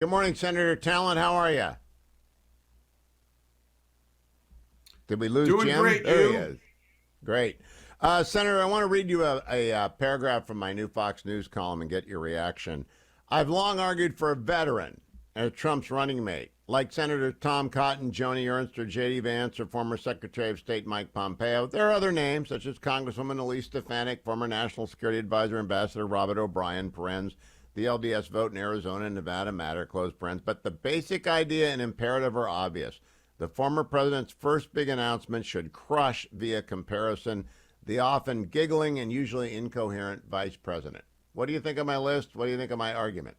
Good morning, Senator Talent. How are you? Did we lose Doing Jim? great, There he you. is. Great. Senator, I want to read you a paragraph from my new Fox News column and get your reaction. I've long argued for a veteran as Trump's running mate, like Senator Tom Cotton, Joni Ernst, or J.D. Vance, or former Secretary of State Mike Pompeo. There are other names, such as Congresswoman Elise Stefanik, former National Security Advisor Ambassador Robert O'Brien, parens, the LDS vote in Arizona and Nevada matter, close parens. But the basic idea and imperative are obvious. The former president's first big announcement should crush, via comparison, the often giggling and usually incoherent vice president. What do you think of my list? What do you think of my argument?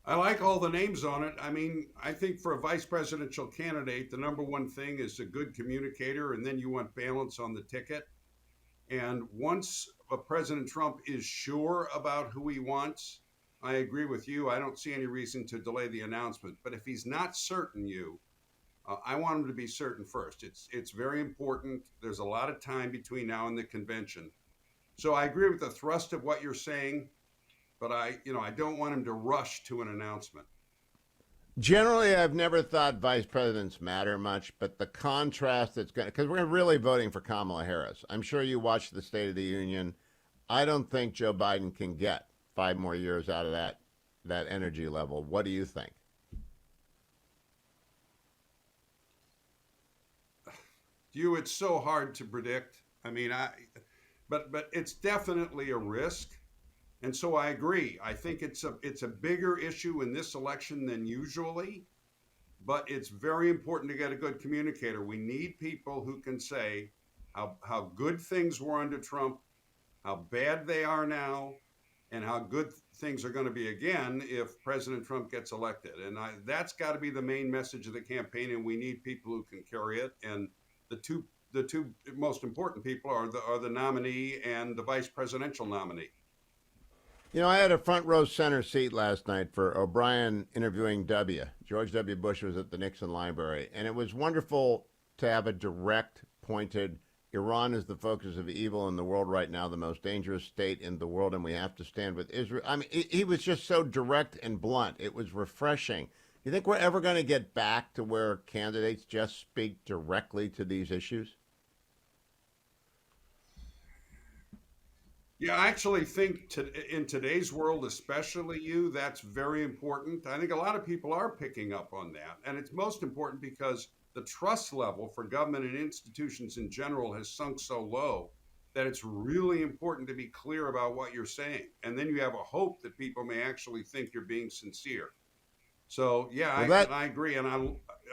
I like all the names on it. I mean, I think for a vice presidential candidate, the number one thing is a good communicator, and then you want balance on the ticket. And once President Trump is sure about who he wants, I agree with you. I don't see any reason to delay the announcement. But if he's not certain, I want him to be certain first. It's very important. There's a lot of time between now and the convention. So I agree with the thrust of what you're saying, but I don't want him to rush to an announcement. Generally, I've never thought vice presidents matter much, but the contrast that's going to, because we're really voting for Kamala Harris. I'm sure you watched the State of the Union. I don't think Joe Biden can get 5 more years out of that energy level. What do you think? It's so hard to predict. I mean, but it's definitely a risk. And so I agree. I think it's a bigger issue in this election than usually, but it's very important to get a good communicator. We need people who can say how good things were under Trump, how bad they are now, and how good things are going to be again if President Trump gets elected. And that's got to be the main message of the campaign. And we need people who can carry it. And the two most important people are the nominee and the vice presidential nominee. You know, I had a front row center seat last night for O'Brien interviewing W. George W. Bush was at the Nixon Library, and it was wonderful to have a direct, pointed, Iran is the focus of evil in the world right now, the most dangerous state in the world, and we have to stand with Israel. I mean, he was just so direct and blunt. It was refreshing. You think we're ever going to get back to where candidates just speak directly to these issues? Yeah, I actually think in today's world, especially that's very important. I think a lot of people are picking up on that. And it's most important because the trust level for government and institutions in general has sunk so low that it's really important to be clear about what you're saying. And then you have a hope that people may actually think you're being sincere. So, yeah, Well, I agree. And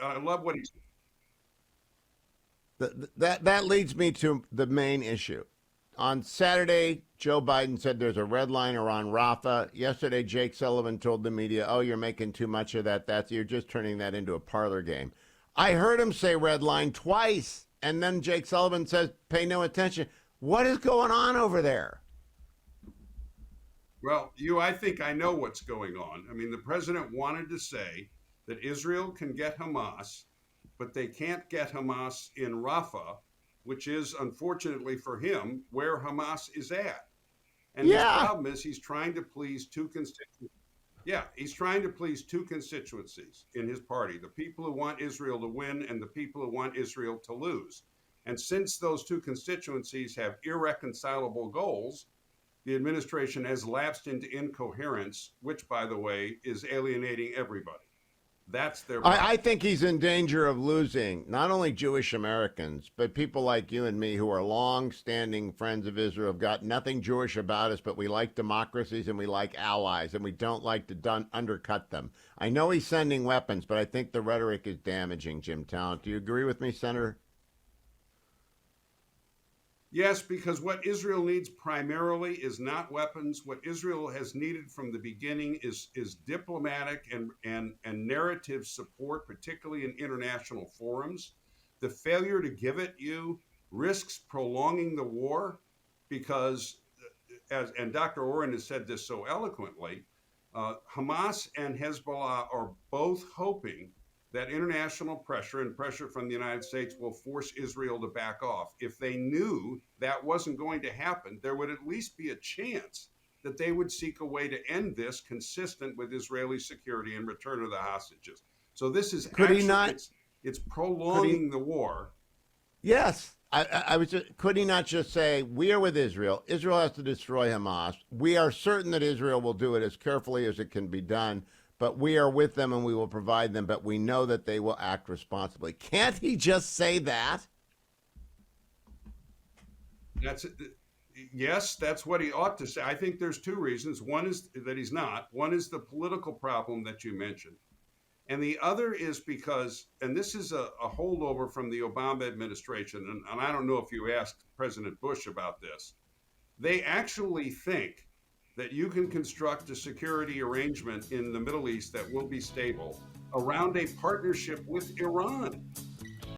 I love what he's. that leads me to the main issue. On Saturday, Joe Biden said there's a red line around Rafah. Yesterday, Jake Sullivan told the media, "Oh, you're making too much of that. You're just turning that into a parlor game." I heard him say red line twice, and then Jake Sullivan says, "Pay no attention." What is going on over there? Well, I think I know what's going on. I mean, the president wanted to say that Israel can get Hamas, but they can't get Hamas in Rafah, which is, unfortunately for him, where Hamas is at. And his Yeah, problem is he's trying to please two constituencies. Yeah, he's trying to please two constituencies in his party, the people who want Israel to win and the people who want Israel to lose. And since those two constituencies have irreconcilable goals, the administration has lapsed into incoherence, which, by the way, is alienating everybody. That's their I problem. think he's in danger of losing not only Jewish Americans, but people like you and me who are long-standing friends of Israel, have got nothing Jewish about us, but we like democracies and we like allies, and we don't like to undercut them. I know he's sending weapons, but I think the rhetoric is damaging, Jim Talent. Do you agree with me, Senator? Yes, because what Israel needs primarily is not weapons. What Israel has needed from the beginning is diplomatic and narrative support, particularly in international forums. The failure to give it risks prolonging the war because, and Dr. Oren has said this so eloquently, Hamas and Hezbollah are both hoping that international pressure and pressure from the United States will force Israel to back off. If they knew that wasn't going to happen, there would at least be a chance that they would seek a way to end this consistent with Israeli security and return of the hostages. So this is Could he actually not? it's Could he? prolonging the war. Yes. I was just, could he not just say, we are with Israel. Israel has to destroy Hamas. We are certain that Israel will do it as carefully as it can be done, but we are with them and we will provide them, but we know that they will act responsibly. Can't he just say that? That's yes, that's what he ought to say. I think there's two reasons. One is that he's not. One is the political problem that you mentioned. And the other is because, and this is a holdover from the Obama administration, and I don't know if you asked President Bush about this. They actually think that you can construct a security arrangement in the Middle East that will be stable around a partnership with Iran.